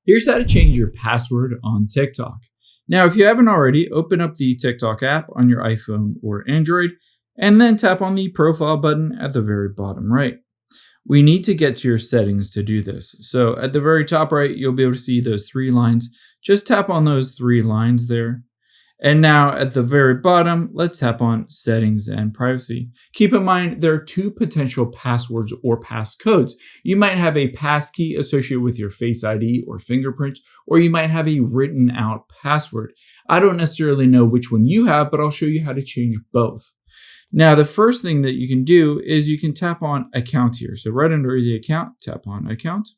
Here's how to change your password on TikTok. Now, if you haven't already, open up the TikTok app on your iPhone or Android, and then tap on the profile button at the very bottom right. We need to get to your settings to do this. So at the very top right, you'll be able to see those three lines. Just tap on those three lines there. And now at the very bottom, let's tap on Settings and Privacy. Keep in mind, there are two potential passwords or passcodes. You might have a passkey associated with your Face ID or fingerprint, or you might have a written out password. I don't necessarily know which one you have, but I'll show you how to change both. Now, the first thing that you can do is you can tap on Account here. So right under the account, tap on Account.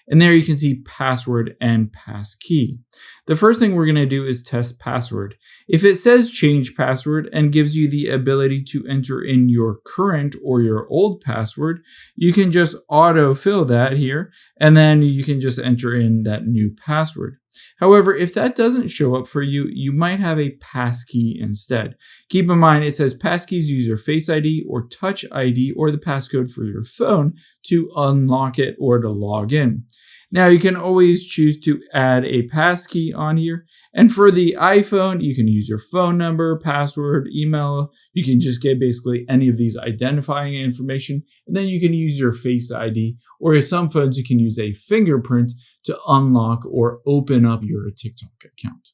And there you can see password and passkey. The first thing we're going to do is test password. If it says change password and gives you the ability to enter in your current or your old password, you can just autofill that here, and then you can just enter in that new password. However, if that doesn't show up for you, you might have a passkey instead. Keep in mind, it says passkeys use your Face ID or Touch ID or the passcode for your phone to unlock it or to log in. Now, you can always choose to add a passkey on here. And for the iPhone, you can use your phone number, password, email. You can just get basically any of these identifying information. And then you can use your Face ID, or in some phones, you can use a fingerprint to unlock or open up your TikTok account.